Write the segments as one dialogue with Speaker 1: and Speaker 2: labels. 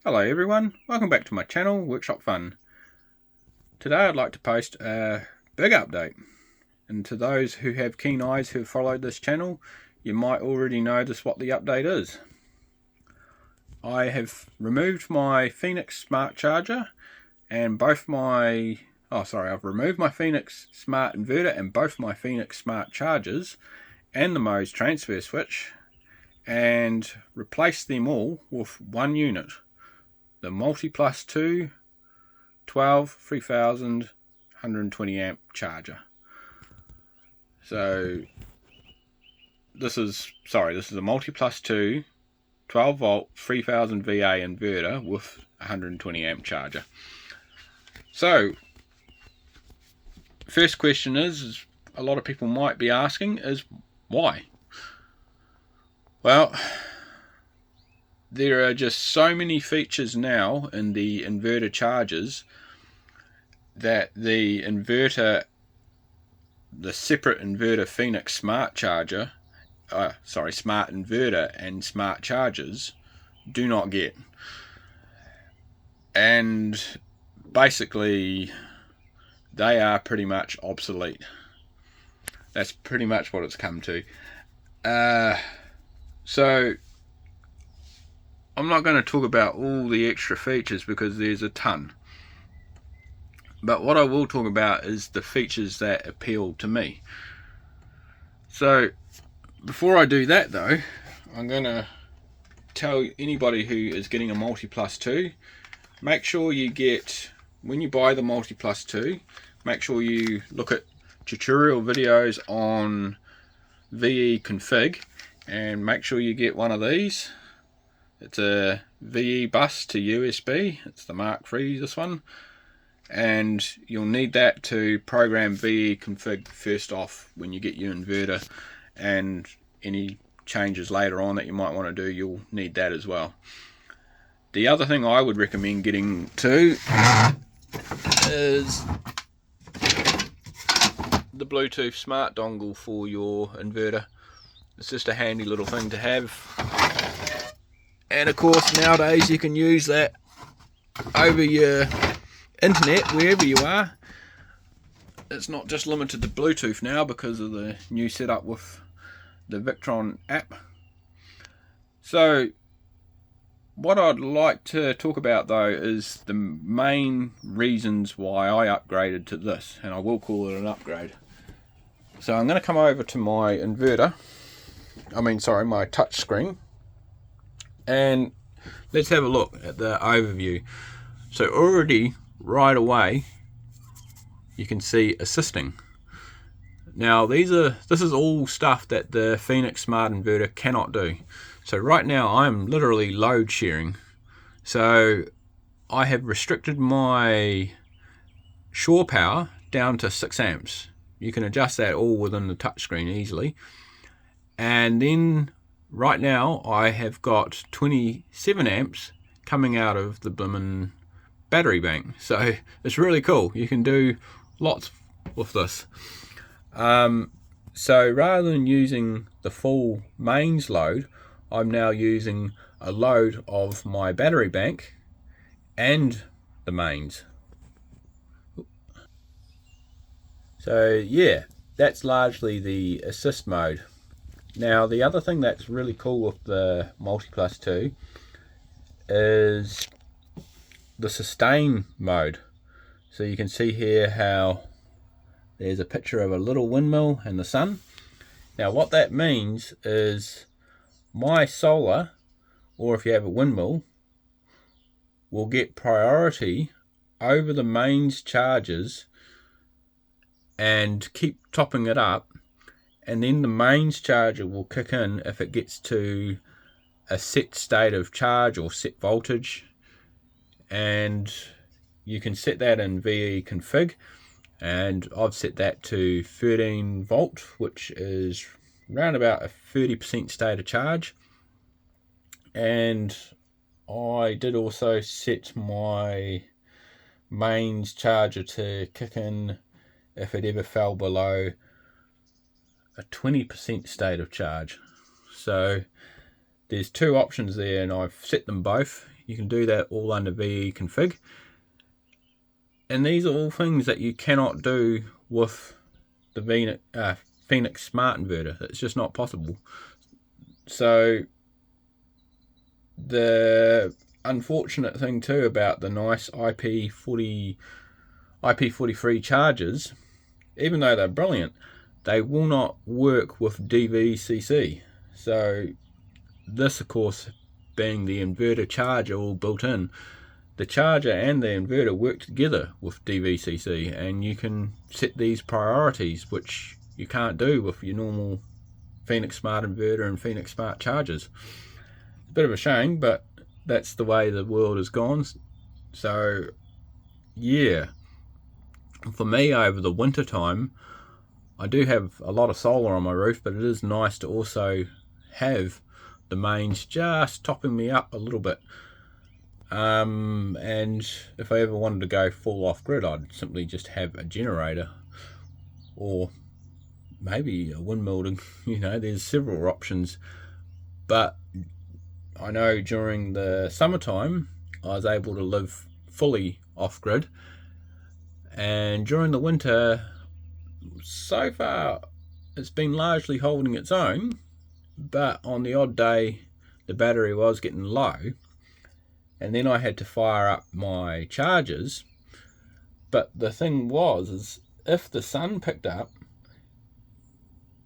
Speaker 1: Hello everyone, welcome back to my channel, Workshop Fun. Today I'd like to post a big update, and to those who have keen eyes who have followed this channel, you might already notice what the update is. I have removed my Phoenix Smart Charger and I've removed my Phoenix Smart Inverter and both my Phoenix Smart Chargers and the Mo's transfer switch, and replaced them all with one unit. The Mutiplus 2 12 3000 120 amp charger. So this is a Mutiplus 2 12 volt 3000 VA inverter with 120 amp charger. So first question is a lot of people might be asking is why? Well, there are just so many features now in the inverter chargers that the separate inverter Phoenix Smart Charger, Smart Inverter and Smart Chargers do not get. And basically they are pretty much obsolete. That's pretty much what it's come to. So I'm not going to talk about all the extra features because there's a ton. But what I will talk about is the features that appeal to me. So before I do that though, I'm going to tell anybody who is getting a Mutiplus 2, make sure you get, when you buy the Mutiplus 2, make sure you look at tutorial videos on VE config and make sure you get one of these. It's a VE bus to USB. It's the Mark III, this one. And you'll need that to program VE config first off when you get your inverter, and any changes later on that you might want to do, you'll need that as well. The other thing I would recommend getting too is the Bluetooth smart dongle for your inverter. It's just a handy little thing to have. And of course nowadays you can use that over your internet wherever you are. It's not just limited to Bluetooth now because of the new setup with the Victron app. So what I'd like to talk about though is the main reasons why I upgraded to this, and I will call it an upgrade. So I'm going to come over to my inverter, my touch screen, and let's have a look at the overview. So already right away you can see assisting. Now this is all stuff that the Phoenix Smart Inverter cannot do. So right now I'm literally load sharing. So I have restricted my shore power down to 6 amps. You can adjust that all within the touchscreen easily. And then right now I have got 27 amps coming out of the blimmin' battery bank. So it's really cool. You can do lots with this. So rather than using the full mains load, I'm now using a load of my battery bank and the mains. So yeah, that's largely the assist mode. Now the other thing that's really cool with the Mutiplus 2 is the sustain mode. So you can see here how there's a picture of a little windmill and the sun. Now what that means is my solar, or if you have a windmill, will get priority over the mains charges and keep topping it up, and then the mains charger will kick in if it gets to a set state of charge or set voltage, and you can set that in VE config, and I've set that to 13 volt, which is around about a 30% state of charge. And I did also set my mains charger to kick in if it ever fell below a 20% state of charge. So there's two options there, and I've set them both. You can do that all under VE config. And these are all things that you cannot do with the Phoenix Smart Inverter. It's just not possible. So the unfortunate thing too about the nice IP43 chargers, even though they're brilliant, they will not work with DVCC. So this, of course, being the inverter charger all built in, the charger and the inverter work together with DVCC, and you can set these priorities, which you can't do with your normal Phoenix Smart Inverter and Phoenix Smart chargers. A bit of a shame, but that's the way the world has gone. So yeah, for me over the winter time, I do have a lot of solar on my roof, but it is nice to also have the mains just topping me up a little bit. And if I ever wanted to go full off grid, I'd simply just have a generator, or maybe a windmill. You know, there's several options. But I know during the summertime I was able to live fully off grid, and during the winter so far it's been largely holding its own, but on the odd day the battery was getting low, and then I had to fire up my chargers. But the thing is if the sun picked up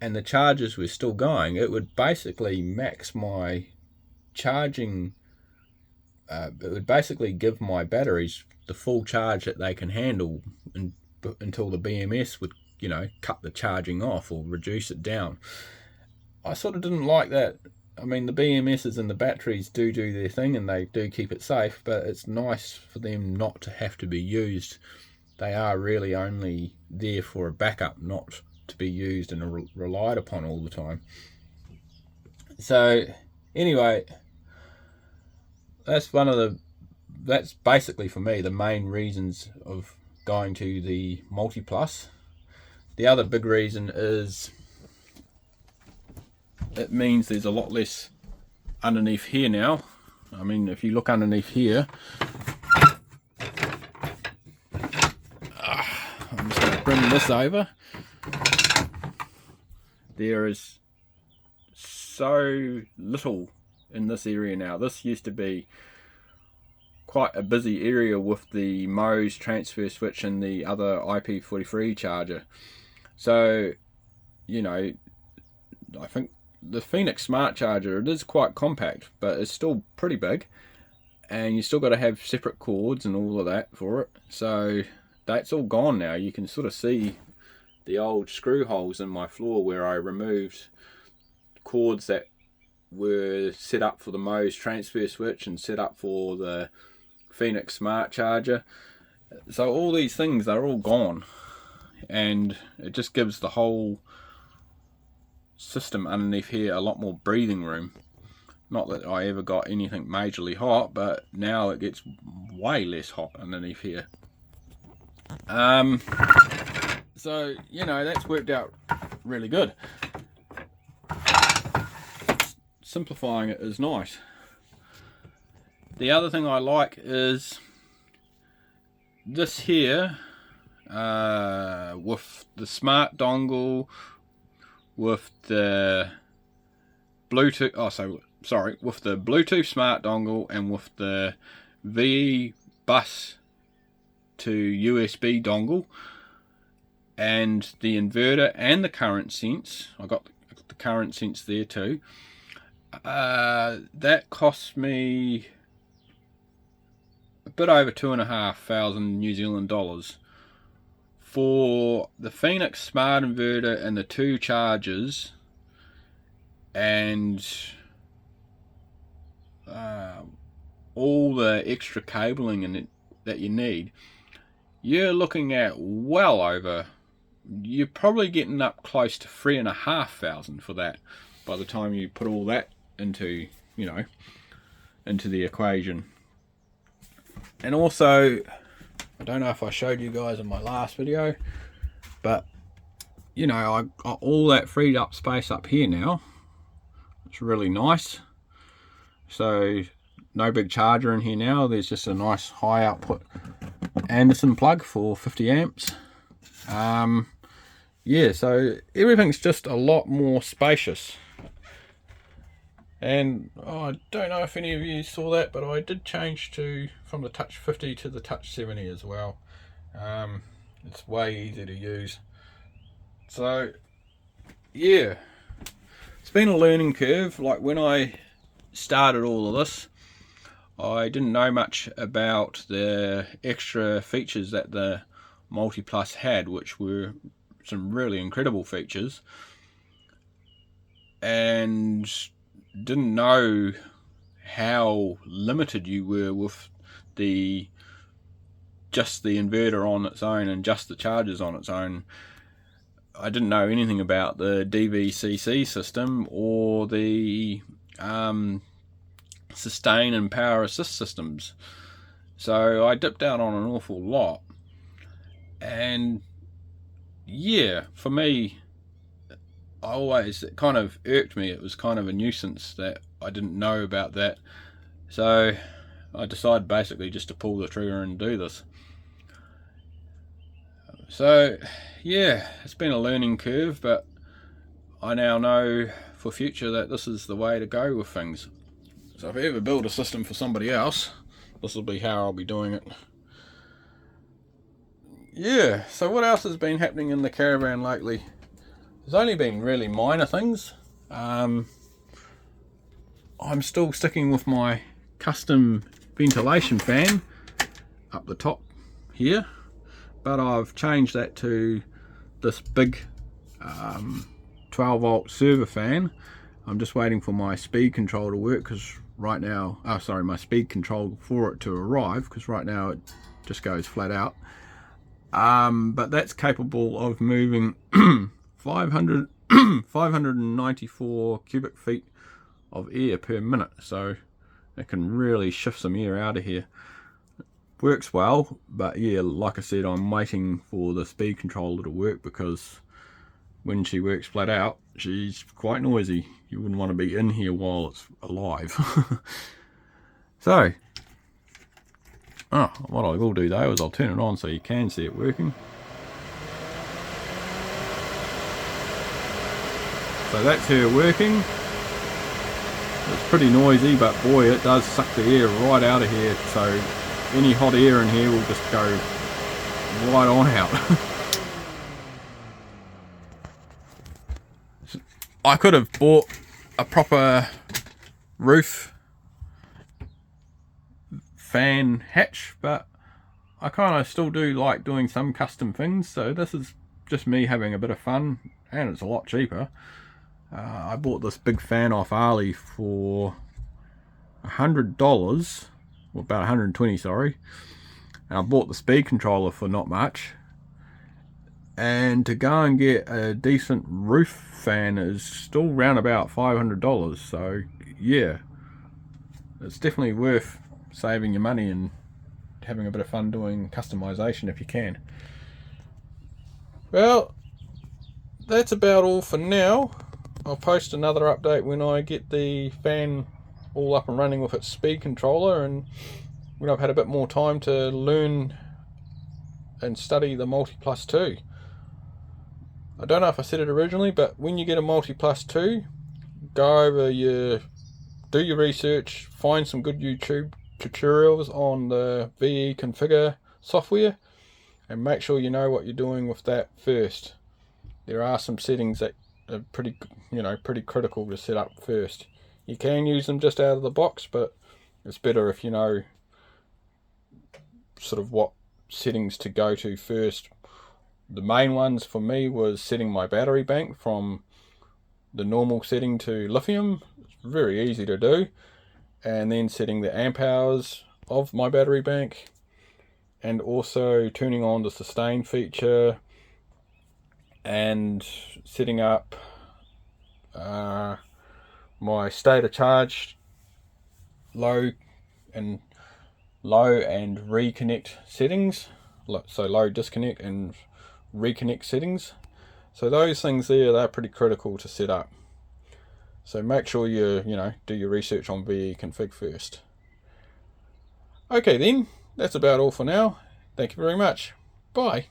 Speaker 1: and the chargers were still going, it would basically max my charging. It would basically give my batteries the full charge that they can handle until the BMS would, you know, cut the charging off or reduce it down. I sort of didn't like that. I mean, the BMSs and the batteries do their thing and they do keep it safe, but it's nice for them not to have to be used. They are really only there for a backup, not to be used and relied upon all the time. So anyway, that's basically for me the main reasons of going to the Mutiplus. The other big reason is it means there's a lot less underneath here now. I mean, if you look underneath here, I'm just going to bring this over. There is so little in this area now. This used to be quite a busy area with the Mohs transfer switch and the other IP43 charger. So, you know, I think the Phoenix Smart Charger, it is quite compact, but it's still pretty big, and you still got to have separate cords and all of that for it. So that's all gone now. You can sort of see the old screw holes in my floor where I removed cords that were set up for the Mohs transfer switch and set up for the Phoenix Smart Charger. So all these things are all gone, and it just gives the whole system underneath here a lot more breathing room. Not that I ever got anything majorly hot, but now it gets way less hot underneath here. So, you know, that's worked out really good. Simplifying it is nice. The other thing I like is this here, with the smart dongle, with the Bluetooth, with the Bluetooth smart dongle and with the VE bus to USB dongle and the inverter and the current sense. I got the current sense there too. That cost me a bit over $2,500 New Zealand dollars for the Phoenix Smart Inverter and the 2 chargers and all the extra cabling that you need. You're looking at well over, you're probably getting up close to $3,500 for that by the time you put all that into, you know, into the equation. And also, I don't know if I showed you guys in my last video, but you know, I got all that freed up space up here now. It's really nice. So no big charger in here now. There's just a nice high output Anderson plug for 50 amps. Yeah, so everything's just a lot more spacious. And I don't know if any of you saw that, but I did change from the Touch 50 to the Touch 70 as well. It's way easier to use. So yeah, it's been a learning curve. Like when I started all of this, I didn't know much about the extra features that the Mutiplus had, which were some really incredible features, and didn't know how limited you were with just the inverter on its own and just the chargers on its own. I didn't know anything about the DVCC system or the sustain and power assist systems, so I dipped out on an awful lot. And yeah, for me, it kind of irked me. It was kind of a nuisance that I didn't know about that, so I decided basically just to pull the trigger and do this. So yeah, it's been a learning curve, but I now know for future that this is the way to go with things. So if I ever build a system for somebody else, this will be how I'll be doing it. Yeah, so what else has been happening in the caravan lately? There's only been really minor things. I'm still sticking with my custom ventilation fan up the top here, but I've changed that to this big 12 volt server fan. I'm just waiting for my speed control to work, because right now, my speed control for it to arrive, because right now it just goes flat out. But that's capable of moving 594 cubic feet of air per minute, so it can really shift some air out of here. Works well, but yeah, like I said, I'm waiting for the speed controller to work, because when she works flat out, she's quite noisy. You wouldn't want to be in here while it's alive. So what I will do though is I'll turn it on so you can see it working. So that's her working. It's pretty noisy, but boy, it does suck the air right out of here, so any hot air in here will just go right on out. I could have bought a proper roof fan hatch, but I kind of still do like doing some custom things, so this is just me having a bit of fun, and it's a lot cheaper. I bought this big fan off Ali for $100, or about 120, sorry, and I bought the speed controller for not much. And to go and get a decent roof fan is still round about $500, so yeah, it's definitely worth saving your money and having a bit of fun doing customization if you can. Well, that's about all for now. I'll post another update when I get the fan all up and running with its speed controller, and when I've had a bit more time to learn and study the Mutiplus 2. I don't know if I said it originally, but when you get a Mutiplus 2, go over do your research, find some good YouTube tutorials on the VE configure software, and make sure you know what you're doing with that first. There are some settings that are pretty critical to set up first. You can use them just out of the box, but it's better if you know sort of what settings to go to first. The main ones for me was setting my battery bank from the normal setting to lithium. It's very easy to do. And then setting the amp hours of my battery bank, and also turning on the sustain feature, and setting up my state of charge, low and reconnect settings, so low disconnect and reconnect settings. So those things they're pretty critical to set up. So make sure you do your research on VE config first. Okay then, that's about all for now. Thank you very much. Bye.